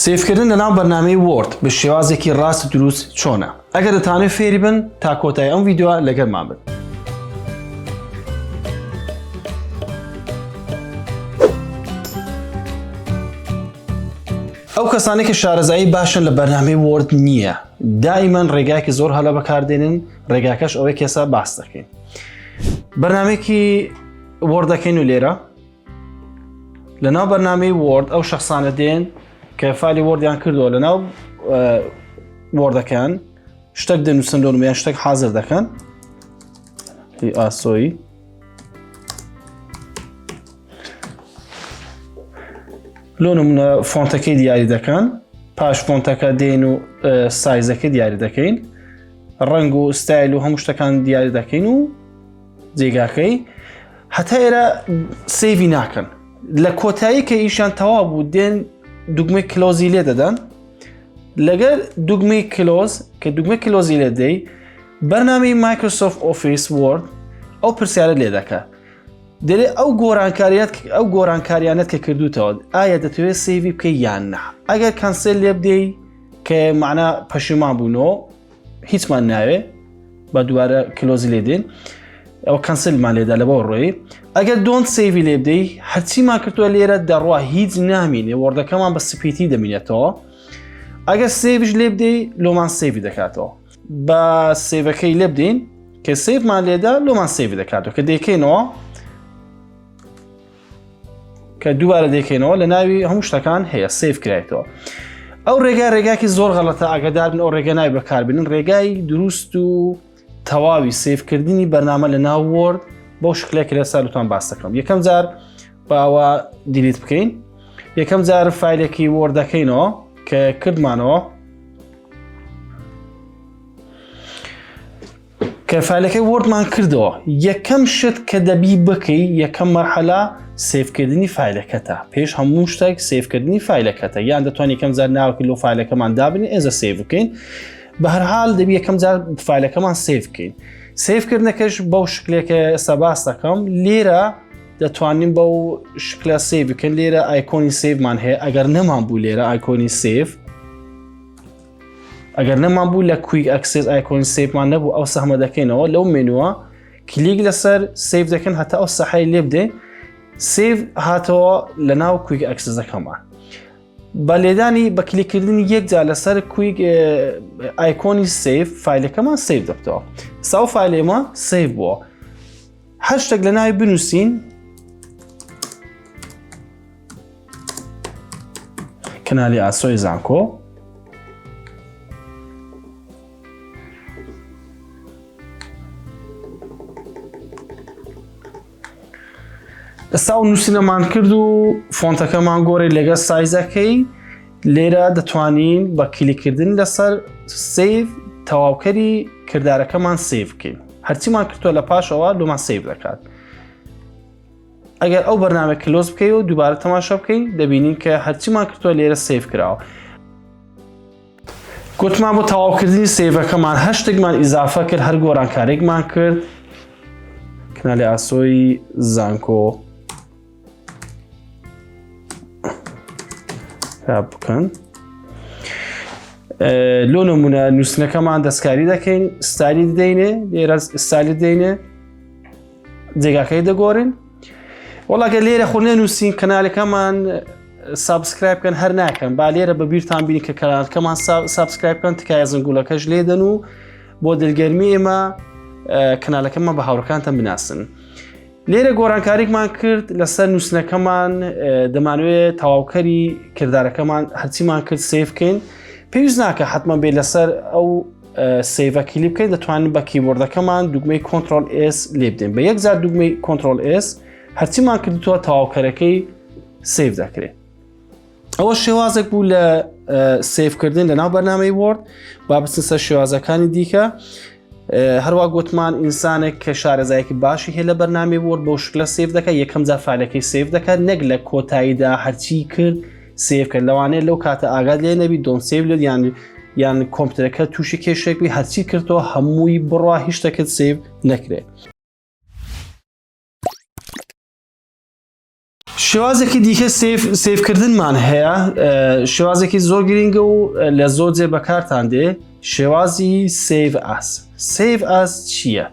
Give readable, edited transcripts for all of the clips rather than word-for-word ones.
سیفکردن لەناو بەرنامەی وۆرد بە شێوازێکی ڕاست دروست چۆنە؟ ئەگەر دەتوانێت فێری بن تا کۆتایی ئەم ڤیدیۆ لەگەڵمان بن. ئەو کەسانی کە شارەزایی باشن لە بەرنامەی وۆرد نییە، دائیمەن ڕێگایەکی زۆر هەڵە بەکاردێنن، ڕێگاکەش ئەوەی کێسا باس دەکەین. بەرنامەیەکی وۆرد دەکەین و لێرە لەناو بەرنامەی وۆرد ئەو شەخصانە دێن کە فایلی وۆردیان کردووە لەناو وۆردەکان شتێک دەنووسن لە نمویان شتێک حازر دەکەن ئاسۆیی لۆ نمونە فۆنتەکەی دیاری دەکەن، پاش فۆنتەکە دێن و سایزەکەی دیاری دەکەین، ڕەنگ و ستایل و هەموو شتەکان دیاری دەکەین و جێگاکەی هەتا ئێرە سێڤی ناکەن. لە کۆتایی کە ئیشان تەواو بوو دێن دوگمەی کلۆزی لێ دەدەن. لەگەر دوگمەی کلۆز کە دوگمەی کلۆزی لێ دەی بەرنامەی مایکرۆسۆفت ئۆفیس وۆرد ئەو پرسیارە لێ دەکات. دەرێ ئەو گۆڕانکاریانەت کە کردوتەوە ئایا دەتوێت سێڤی بکەی یان نا. ئەگەر کانسل لێ بدەی کە معنە پەشیمان بوونەوە هیچمان ناوێ بە دووارە کلۆزی لێ دێن ئەو کانسلمان لێدا لە بۆ ڕۆی. ئەگەر دۆنت سێڤی لێ بدەی هەرچیمان کردووە لێرە دەڕوا هیچ نامینێ، وەردەکەمان بە سپیتی دەمینێتەوە. ئەگەر سێڤش لێ بدەی لۆمان سێڤی دەکاتەوە. بە سێڤەکەی لێ بدەین کە سێڤمان لێدا لۆمان سێڤی دەکاتەوە کە دەیکەینەوە کە دووبارە دەیکەینەوە لە ناوی هەموو شتەکان هەیە سێڤ کرایەوە. ئەو ڕێگاکی زۆر غەڵەتە ئاگادار بن ئەو ڕێگە نای بەکاربێنن. ڕێگای دروست و تەواوی سێڤکردنی بەرنامە لە ناو وۆرد بۆ شکلێک لە سەرتان باس دەکەم. یەکەم جار باوە دیلیت بکەین، یەکەم جار فایلێکی وۆردەکەینەوە کە کردمانەوە کە فایلەکەی وۆردمان کردەوە. یەکەم شت کە دەبی بکەی یەکەم مەرحەلە سێڤکردنی فایلەکەتە. پێش هەموو شتێک سێڤکردنی فایلەکەتە، یان دەتوانین یەکەم جار ناوەکی لەو فایلەکەمان دابنین ئێزە سێڤ بکەین. بە هەر حاڵ دەبی یەکەم جار فایلەکەمان سێڤ بکەین. سێڤکردنەکەش بەو شکلێکە ئێستا باس دەکەم. لێرە دەتوانین بەو شکلە سێڤ بکەین. لێرە ئایکۆنی سێڤمان هەیە. ئەگەر نەمان بوو لێرە ئایکۆنی سێڤ، ئەگەر نەمان بوو لە کویک ئەکسس ئایکۆنی سێڤمان نەبوو ئەو سەحمە دەکەینەوە لەو مێنووە کلیک لەسەر سێڤ دەکەن هەتا ئەو سەحای لێ بدەین سێڤ هاتەوە لە ناو کویک ئەکسسەکەمان. بە لێدانی بە کلیککردنی یەکجار لەسەر کویک ئایکۆنی سێڤ فایلەکەمان سێڤ دەبتەوە. ساو فایلێمە سێڤ بووە. هەر شتێک لە ناوی بنووسین کەنالی ئاسۆی زانکۆ ئێستا و نووسینەمان کرد و فۆنتەکەمان گۆڕی لەگە سایزەکەی. لێرە دەتوانین بە کلیککردن لەسەر سێڤ تەواوکەری کردارەکەمان سێڤ بکەین. هەرچیمان کردووە لە پاشەوە لۆمان سێڤ دەکات. ئەگەر ئەو بەرنامە کلۆز بکەی و دووبارە تەماشا بکەین دەبینین کە هەرچیمان کردووە لێرە سێڤ کراوە. گوتمان بۆ تەواوکردنی سێڤەکەمان هەر شتێکمان ئیزافە کرد، هەر گۆڕانکارێکمان کرد. کەنالی ئاسۆی زانکۆ بکەن. لۆ نمونە نووسینەکەمان دەستکاری دەکەین، ستایلی دەینێ، لێرە ستایلی دەینێ، جێگاکەی دەگۆڕین. وەڵاگە لێرە خۆ نەنووسین کەنالەکەمان سابسکرایب بکەن هەر ناکەن. با لێرە بە بیرتان بینی کە کەنالەکەمان سابسکرایب بکەن تکایە زنگوڵەکەش لێدەن و بۆ دڵگەرمی ئێمە کەنالەکەمان بە هاوڕەکانتان بناسن. لێرە گۆڕانکاریکمان کرد لەسەر نووسینەکەمان دەمانوێت تەواوکەری کردارەکەمان هەرچیمان کرد سێڤ بکەین. پێویست ناکە حتمما بێت لەسەر ئەو سێڤە کلیک بکەین. دەتوانین بە کیبۆردەکەمان دوگمەی کۆنترۆل ئس لێ بدەین. بە یەکجار دوگمەی کۆنترۆل ئس هەرچیمان کردووە تەواوکەرەکەی سێڤ دەکرێت. ئەوە شێوازێک بوو لە سێڤکردن لەناو بەرنامەی وۆرد. با بچین سەر شێوازەکانی دیکە. هەروە گوتمان ئینسانێک کە شارەزایەکی باشی هەیە لە بەرنامەی وۆرد بەو شکلە سێڤ دەکات. یەکەم جار فایلەکەی سێڤ دەکات، نەک لە کۆتاییدا هەرچی کرد سێڤ کرد. لەوانەیە لەو کاتە ئاگات لێ نەبی دۆن سێڤ لێت یان کۆمپیوتەرەکە تووشی کێشێکی هەرچی کردەوە هەمووی بڕوا هیچ شتێکت سێڤ نەکرێت. شێوازێکی دیکە سیفکردنمان هەیە شێوازێکی زۆر گرنگە و لە زۆر جێ بەکارتان دێ شێوازی سیڤ ئاس. سیڤ ئاس چییە؟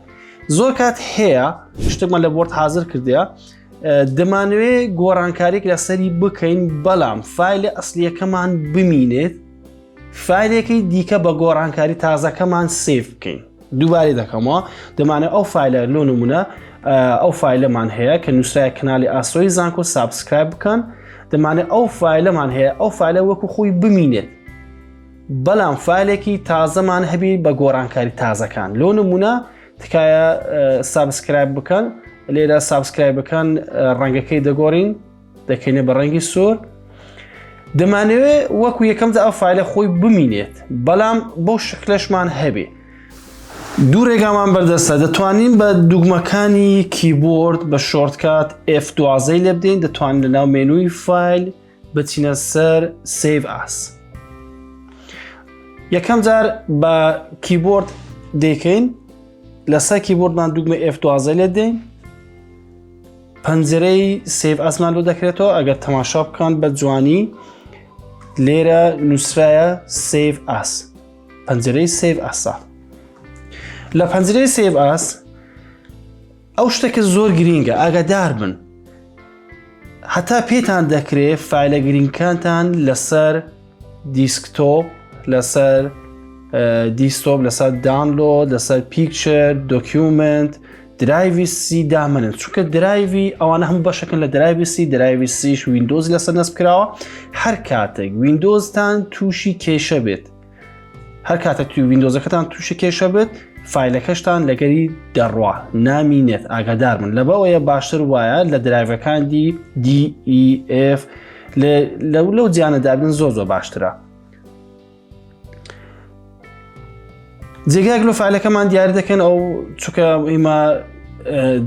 زۆر کات هەیە شتێکمان لە بۆرد حازر کردەیە دەمانوێت گۆڕانکاریێک لەسەری بکەین بەڵام فایلە ئەسلیەکەمان بمینێت فایلێکی دیکە بە گۆڕانکاری تازەکەمان سیڤ بکەین. دووبارەی دەکەمەوە دەمانێت ئەو فایلە لۆ نمونە ئەو فایلەمان هەیە کە نووسرای کەناڵی ئاسۆی زانکۆ سابسکرایب بکەن دەمانێت ئەو فایلەمان هەیە ئەو فایلە وەکو خۆی بمینێت بەڵام فایلێکی تازەمان هەبی بە گۆڕانکاری تازەکان لۆ نمونە تکایە سابسکرایب بکەن لێرە سابسکرایب بکەن ڕەنگەکەی دەگۆڕین دەکەینە بە ڕەنگی سۆر دەمانەوێت وەکو یەکەمدا ئەو فایلە خۆی بمینێت بەڵام بەو شکلەشمان هەبێ. دوو ڕێگامان بەردەستە دەتوانین بە دوگمەکانی کیبۆرد بە شۆرتکات F12 لێ بدەین دەتوانین لە ناو مێنووی فایل بچینە سەر سیڤ ئاس. یەکەم جار بە کیبۆرد دەیکەین لەسەر کیبۆردمان دوگمە F12 لێ دەین پەنجەرەی سیڤ ئاسمان لۆ دەکرێتەوە ئەگەر تەماشا بکەن بە جوانی لێرە نووسرایە سیڤ ئاس پەنجەرەی سیڤ ئاسا. لە پەنجەرەی سیڤ ئاس ئەو شتێکە زۆر گرینگە ئاگادار بن هەتا پێتان دەکرێت فایلە گرینگکانتان لەسەر دیسکتۆپ لەسەر دیسکتۆپ لەسەر داونلۆد لەسەر پیکچەر دۆکیومنت درایڤی سی دامنن چونکە درایڤی ئەوانە هەموو بەشەکەن لە درایڤی سی درایڤی سیش ویندۆز لەسەر نەسب کراوە هەر کاتێک ویندۆزتان تووشی کێشە بێت هەر کاتێک توی ویندۆزەکەتان تووشی کێشە بێت فایلەکەشتان لەگەری دەڕوا نامینێت ئاگادار من لەبەوەیە باشتر وایە لە درایڤەکانی DEF لەو جیانەدابن زۆر باشترە. جێگایك لۆ فایلەکەمان دیاری دەکەن ئەو چونکە ئێمە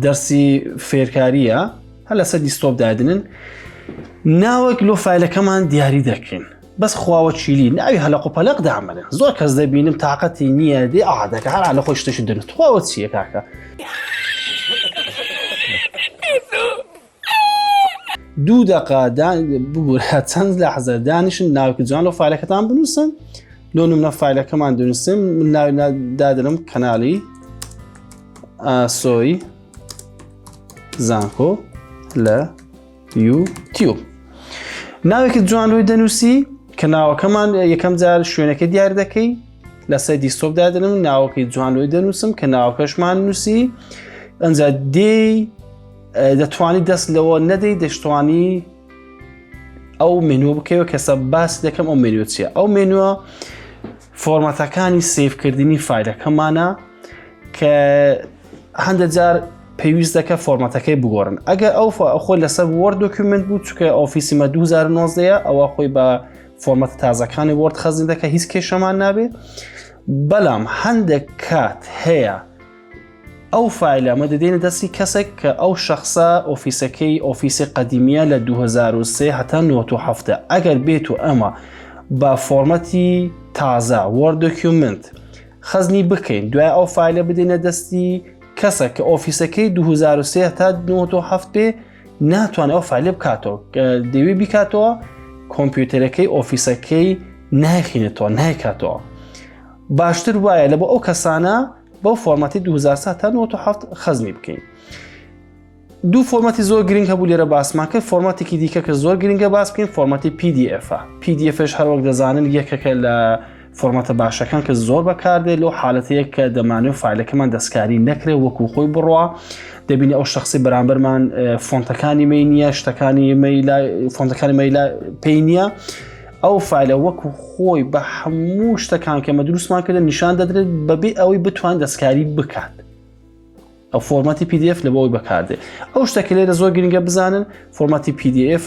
دەرسی فێرکاریە هەر لەسەر دیسکتۆپ دادنن ناوەک لۆ فایلەکەمان دیاری دەکەین بەس خواوە چیلی ناوی هەلق و پەلق دامنن زۆر کەس دەبینم تااقەتی نییە دێ ئادەکە هەر لە خۆی شتێکی دەنێت خواوە چییە کاکە دوو دەقا ببوورە چەند لە حەزە دانیشن ناوکی جوان لۆ فایلەکەتان بنووسن لۆ نمونە فایلەکەمان دونووسم من ناوی دادنم کەناڵی ئاسۆی زانکۆ لە یوتیوب ناوێکی جوان لۆی دەنووسی کە ناوەکەمان یەکەم جار شوێنەکە دیار دەکەی لەسەر دیسکتۆپ دادنم ناوەکەی جوان لۆی دەنووسم کە ناوەکەشمان نووسی ئەنجا دێی دەتوانی دەست لەوە نەدەی دەشتوانی ئەو مێنووە بکەوە کەسە باس دەکەم ئەو مێنووە چییە ئەو مێنووە فۆرمەتەکانی سیڤکردنی فایلەکەمانە کە هەندە جار پێویست دەکە فۆرمەتەکەی بگۆڕن ئەگەر ئەو خۆی لەسەر وەرد دۆکیومنت بوو چونکە ئۆفیسیمە 2019 ئەوە خۆی بە فۆرمەتە تازەکانی وەرد خەزی دەکە هیچ کێشەمان نابێت بەڵام هەندێک کات هەیە ئەو فایلە ئەمە دەدەینە دەستی کەسێک کە ئەو شخصە ئۆفیسەکەی ئۆفیسی قەدیمیە لە 2003 هەتا 1970 ئەگەر بێت و ئەمە بە فۆرمەتی تازە وەرد دۆکیومنت خەزنی بکەین دوای ئەو فایلە بدەینە دەستی کەسە کە ئۆفیسەکەی 2003 تا 1970 بێ ناتوانێت ئەو فایلە بکاتەوە دەوێ بیکاتەوە کۆمپیوتەرەکەی ئۆفیسەکەی نایخینێتەوە نایکاتەوە باشتر وایە لە بۆ ئەو کەسانە بەو فۆرمەتی 2003 تا 1970 خەزنی بکەین. دوو فۆرمەتی زۆر گرنگ هەبوو لێرە باسمان کرد فۆرمەتێکی دیکە کە زۆر گرنگە باس بکەین فۆرمەتی PDF PDFش هەروەک دەزانن یەکێکە لە فۆرمەتە باشەکان کە زۆر بەکاردێت لەو حاڵەتەیە کە دەمانێت فایلەکەمان دەستکاری نەکرێت وەکو خۆی بڕوا دەبینی ئەو شخصی بەرامبەرمان فۆنتەکانی مەی نییە شتەکانی فۆنتەکانی مەیلا پێی نییە ئەو فایلە وەکو خۆی بە هەموو شتەکان کەمە دروستمان کردن نیشان دەدرێت بەبێ ئەوەی بتوان دەستکاری بکات ئەو فۆرمەتی PDF لە بۆی بەکاردێت ئەو شتێکی لێرە زۆر گرنگە بزانن فۆرمەتی PDF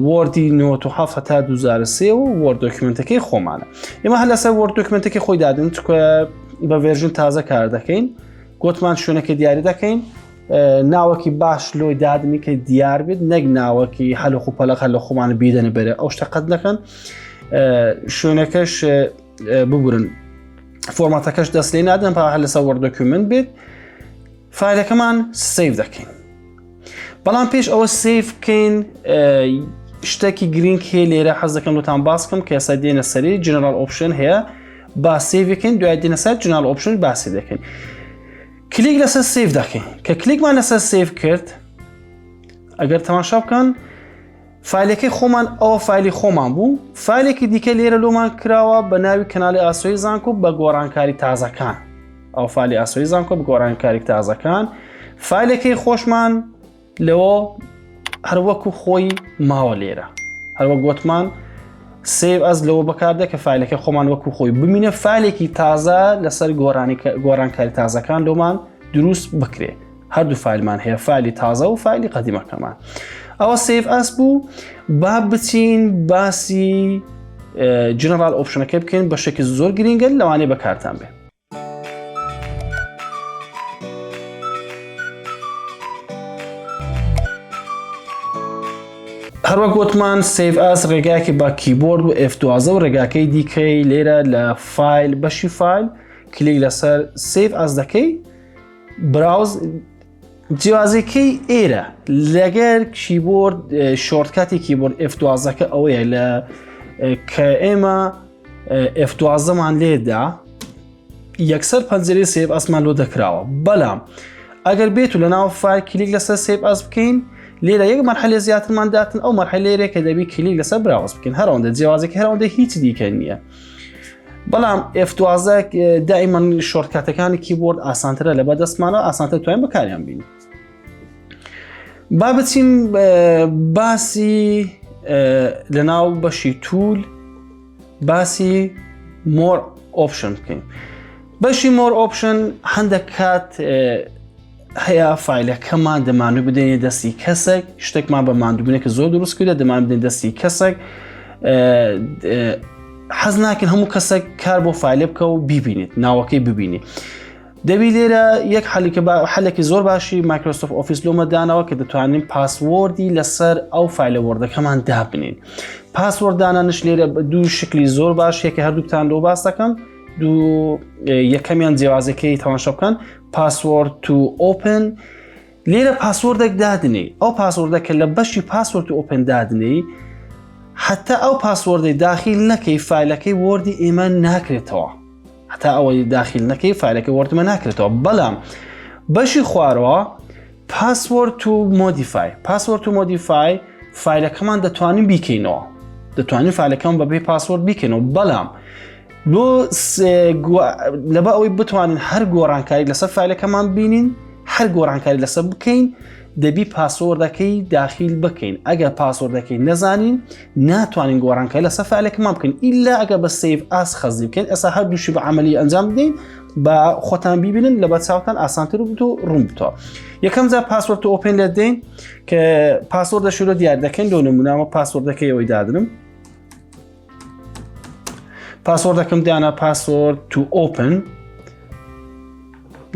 وەردی 1970 تا 2003 و وەرد دۆکیومنتەکەی خۆمانە ئێمە هەر لەسەر وەرد دۆکیومنتەکەی خۆی دادن چونکە بە ڤێرژن تازە کار دەکەین گوتمان شوێنەکە دیاری دەکەین ناوەکی باش لۆی دادنی کە دیار بێت نەک ناوەکی هەلق و پەلق لە خۆمانە بیدەنە بەرە ئەو شتە قەت دەکەن شوێنەکەش ببورن فۆرمەتەکەش دەست لێ نادەن هەر لەسەر وەرد دۆکیومنت بێت فایلەکەمان سیڤ دەکەین بەڵام پێش ئەوە سیف بکەین شتێکی گرنگ هەیە لێرە حەز دەکەم لەتان باس بکەم کە ئێستا دێنە سەری جنرال ئۆپشن هەیە با سیف بکەین دوای دێنە سەر جنرال ئۆپشن باسی دەکەین کلیک لەسەر سیف دەکەین کە کلیکمان لەسەر سیف کرد ئەگەر تەماشا بکەن فایلەکەی خۆمان ئەوە فایلی خۆمان بوو فایلێکی دیکە لێرە لۆمان کراوە بە ناوی کەناڵی ئاسۆی زانکۆ بە گۆڕانکاری تازەکان ئەو فایلی ئاسۆی زانکۆ بە گۆڕانکاری تازەکان فایلەکەی خۆشمان لەوە هەروەکو خۆی ماوە لێرە هەروە گوتمان سیف ئەز لەوە بەکاردە کە فایلەکە خۆمان وەکو خۆی ببینە فایلێکی تازە لەسەر گۆڕانکاری تازەکان لۆمان دروست بکرێ هەردوو فایلمان هەیە فایلی تازە و فایلی قەدیمەکەمان ئەوە سیف ئەس بوو با بچین باسی جنرال ئۆپشنەکە بکەین بە شێکی زۆر گرنگە لەوانەیە بەکارتان بێ هەروە گوتمان سیف ئەس ڕێگایەکی با کیبۆرد و F12 و ڕێگاکەی دیکەی لێرە لە فایل بەشی فایل کلیک لەسەر سیف ئەس دەکەی براوز جیازەکەی ئێرە لەگەر کیبۆرد شۆرتکاتی کیبۆرد F12کە ئەوەیە لە کە ئێمە F12 مان لێدا یەکسەر پەنجەرەی سیف ئەسمان لۆ دەکراوە بەڵام ئەگەر بێت و لە ناو فایل کلیک لەسەر سیف ئەس بکەین لێرە یەک مەرحەلە زیاترمان داتن ئەو مەرحەلەیە کە دەبی کلیک لەسەر براوز بکەین هەرەوەندە جیازێکی هەرەوەندە هیچ دیکە نییە بەڵام F12 دائیمەن شۆرتکاتەکانی کیبۆرد ئاسانترە لە بەدەستمانە ئاسانتر توانین بەکاریان بینین با بچین باسی لەناو بەشی توول باسی مۆر ئۆپشن بکەین بەشی مۆر ئۆپشن هەندێک کات هەیە فایلەکەمان دەمانوێت بدەینە دەستی کەسێک شتێکمان بە ماندووبوونێکی زۆر دروست کردە دەمان بدەین دەستی کەسێک حەز ناکەین هەموو کەسێک کار بۆ فایلە بکە و بیبینیت ناوەکەی ببینی دەبی لێرە یەک حەلێکی زۆر باشی مایکرۆسۆفت ئۆفیس لۆمە دانەوە کە دەتوانین پاسوەردی لەسەر ئەو فایلە وەردەکەمان دابنین پاسوەرد دانانش لێرە دوو شکلی زۆر باش یەکە هەردووتان لۆ باس دەکەم دوو یەکەمیان جیاوازەکەی تەماشا بکەن پاسوەرد تو ئۆپن لێرە پاسوەردێک دادنی ئەو پاسوەردە کە لە بەشی پاسوەرد تو ئۆپن دادنی حتا ئەو پاسوەردەی داخل نەکەی فایلەکەی وەردی ئێمە ناکرێتەوە حتا ئەوەی داخل نەکەی فایلەکەی وەردمە ناکرێتەوە بەڵام بەشی خوارەوە پاسوەرد تو مۆدیفای پاسوەرد تو مۆدیفای فایلەکەمان دەتوانین بیکەینەوە دەتوانین فایلەکەمان بەبێ پاسوەرد بیکەینەوە بەڵام لەبە ئەوەی بتوانین هەر گۆڕانکاری لەسەر فایلەکەمان بینین هەر گۆڕانکاری لەسەر بکەین دەبی پاسوەردەکەی داخل بکەین ئەگەر پاسوەردەکەی نەزانین ناتوانین گۆڕانکاری لەسەر فایلەکەمان بکەین ئیلا ئەگەر بە سیف ئاس خەزی بکەین ئێستا هەردووشی بە عەمەلی ئەنجام بدەین بە خۆتان بیبینن لە بەرچاوتان ئاسانتر بوو و ڕوون بتەوە یەکەم جار پاسوەرد تو ئۆپن لێ دەین کە پاسوەردەشی لۆ دیار دەکەین لۆ نمونەوە پاسوەردەکەی ئەوەی دادنم پاسوەردەکەم دانا پاسوەرد تو ئۆپن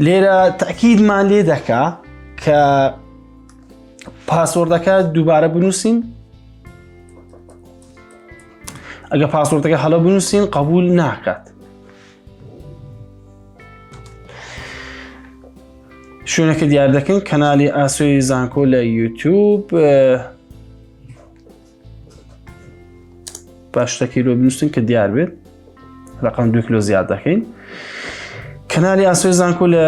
لێرە تاکیدمان لێ دەکا کە پاسوەردەکە دووبارە بنووسین ئەگە پاسوەردەکە هەڵە بنووسین قبول ناکات شوێنەکە دیار دەکەین کەناڵی ئاسۆی زانکۆ لە یوتیوب باشتەکی لۆ بنووسین کە دیار بێت ڕقم 2 کیلۆ زیاد دەکەین کەناڵی ئاسۆی زانکۆ لە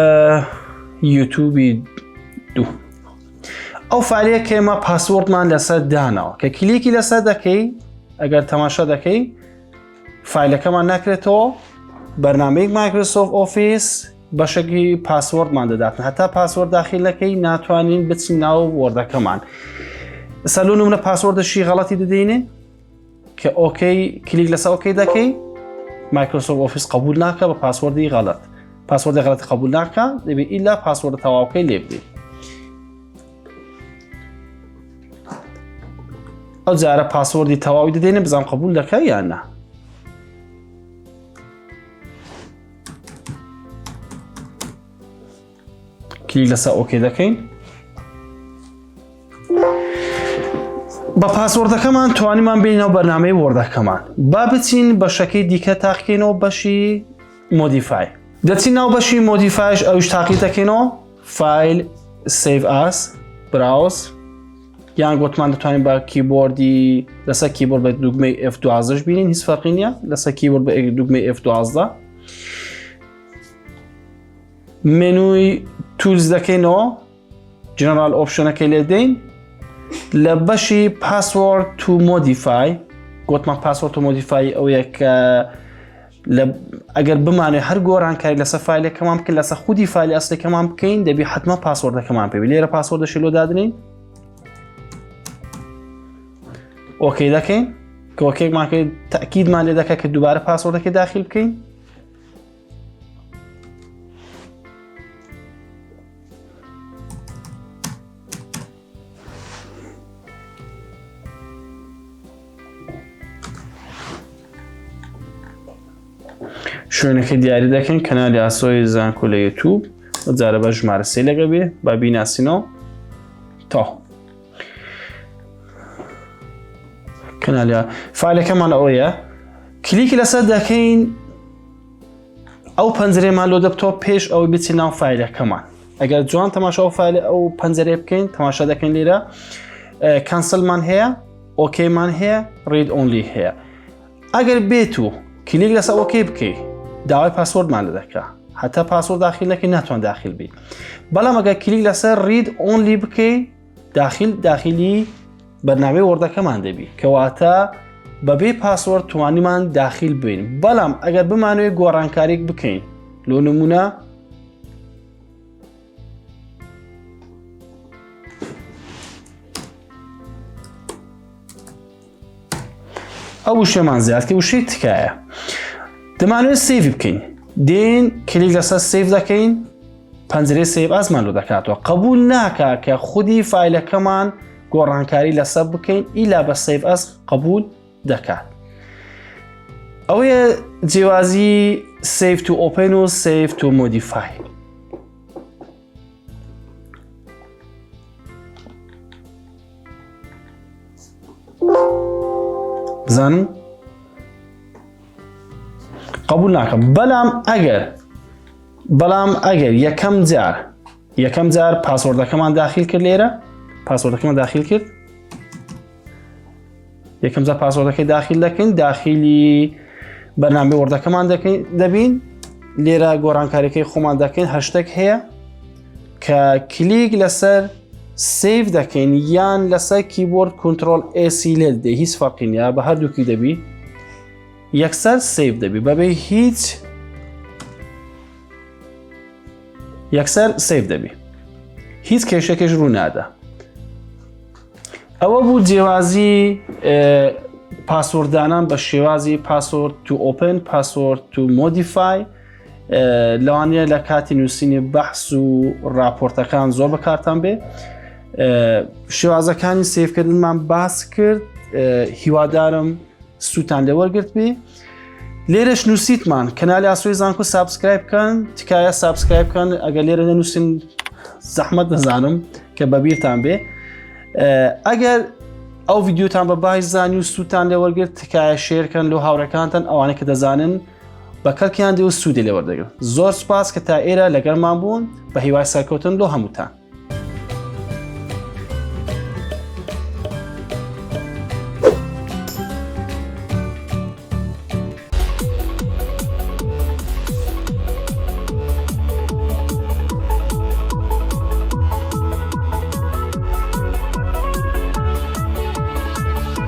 یوتیوبی 2 ئەو فایلەیە کە ئێمە پاسوەردمان لەسەر دانەوە کە کلیکی لەسەر دەکەی ئەگەر تەماشا دەکەی فایلەکەمان ناکرێتەوە بەرنامەیەک مایکرۆسۆفت ئۆفیس بەشێکی پاسوەردمان دەداتن هەتا پاسوەرد داخل نەکەی ناتوانین بچین ناو وەردەکەمان ئێستا لۆ نمونە پاسوەردەشی غەڵەتی دەدەینێ کە ئۆکەی کلیک لەسەر ئۆکەی دەکەی مایکرۆسۆفت ئۆفیس قبول ناکە بە پاسوەردی غەڵەت پاسوەردی غەڵەتی قبول ناکە دەبێت ئیلا پاسوەردە تەواوکەی لێ بدەیت ئەو جارە پاسوەردی تەواوی دەدەینێ بزانم قبول دەکەی یان نا کلیک لەسەر ئۆکەی دەکەین بە پاسوەردەکەمان توانیمان بینەوە بەرنامەی وەردەکەمان با بچین بەشەکەی دیکە تاقیکەینەوە بەشی مۆدیفای دەچین ناو بەشی مۆدیفایش ئەوش تاقی دەکەینەوە فایل سیف ئاس براوز یان گوتمان دەتوانین بە کیبۆردی لەسەر کیبۆرد بە دوگمەی F12 بینین هیچ فەرقی نییە لەسەر کیبۆرد بە دوگمەی F12 منوی تولز دەکەینەوە جنرال ئۆپشنەکەی لێ دەین لە بەشی پاسوەرد تو مۆدیفای گوتمان پاسوەرد تو مۆدیفای ئەوەیە کە ئەگەر بمانێ هەر گۆڕانکاری لەسەر فایلێکەمان بکەین لەسەر خودی فایلی ئەسڵیەکەمان بکەین دەبی حتمما پاسوەردەکەمان پێ لێرە پاسوەردەشی لۆ دادنین ئۆکەی دەکەین کە ئۆکەیمان کرد تەکیدمان لێ دەکات کە دووبارە پاسوەردەکەی داخل بکەین شوێنەکە دیاری دەکەین کەنالی ئاسۆی زانکۆ لە یوتیوب جارە بە ژمارە 3 لەگە بێ با بیناسینەوە تا کەنالی فایلەکەمان ئەوەیە کلیکی لەسەر دەکەین ئەو پەنجەرەمان لۆ دەبتەوە پێش ئەوەی بچین ناو فایلەکەمان ئەگەر جوان تەماشا ئەو پەنجەرەی بکەین تەماشا دەکەین لێرە کانسڵمان هەیە ئۆکەیمان هەیە ڕید ئۆنلی هەیە ئەگەر بێت و کلیک لەسەر ئۆکەی بکەیت داوای پاسوەردمان لە دەکات هەتا پاسوەرد داخل نەکەی ناتوان داخل بیت بەڵام ئەگەر کلیک لەسەر ڕید ئۆنلی بکەیت داخلی بەرنامەی وەردەکەمان دەبی کەواتە بەبێ پاسوەرد توانیمان داخل بین بەڵام ئەگەر بمانوێت گۆڕانکاریک بکەین لۆ نمونە ئەو وشەمان زیادکە وشەی تکایە دەمانوێت سیڤ بکەین دێن کلیک لەسەر سیڤ دەکەین پەنجەرەی سیڤ ئازمان لۆ دەکاتەوە قبول ناکات کە خودی فایلەکەمان گۆڕانکاری لەسەر بکەین ئیلا بە سیڤ ئەس قبول دەکات ئەوەیە جیاوازی سیڤ تو ئۆپن و سیڤ تو مۆدیفای بزانم قبول ناکەم بەڵام ئەگەر یەکەم جار پاسوەردەکەمان داخل کرد لێرە پاسوەردەکەمان داخل کرد یەکەم جار پاسوەردەکەی داخل دەکەین داخلی بەرنامەی وەردەکەمان دەبین لێرە گۆڕانکاریەکەی خۆمان دەکەین هەشتەگ هەیە کە کلیک لەسەر سیڤ دەکەین یان لەسەر کیبۆرد کنترۆل ئێسی لێ دەی هیچ فەرقی نییە بە هەردووکی دەبی یەکسەر سیڤ دەبی بەبێ هیچ یەکسەر سیڤ دەبی هیچ کێشەکەش ڕوو نادا ئەوە بوو جیاوازی پاسوەرددانان بە شێوازی پاسوەرد تو ئۆپن پاسوەرد تو مۆدیفای لەوانەیە لە کاتی نووسینی بەحس و راپۆرتەکان زۆر بەکارتان بێ شێوازەکانی سیڤکردنمان باس کرد هیوادارم سووتان لێ وەرگرت بێ لێرەش نووسیتمان کەنالی ئاسۆی زانکۆ سابسکرایب بکەن تکایە سابسکرایب بکەن ئەگەر لێرە نەنووسین زەحمەت دەزانم کە بەبیرتان بێ ئەگەر ئەو ڤیدیۆتان بە باش زانی و سووتان لێ وەرگرت تکایە شێرکەن لەو هاوڕێکانتان ئەوانەی کە دەزانن بە کەڵکیان دێ و سوودی لێ وەردەگرن زۆر سوپاس کە تا ئێرە لەگەڵمان بوون بە هیوای سەرکەوتن لۆ هەمووتان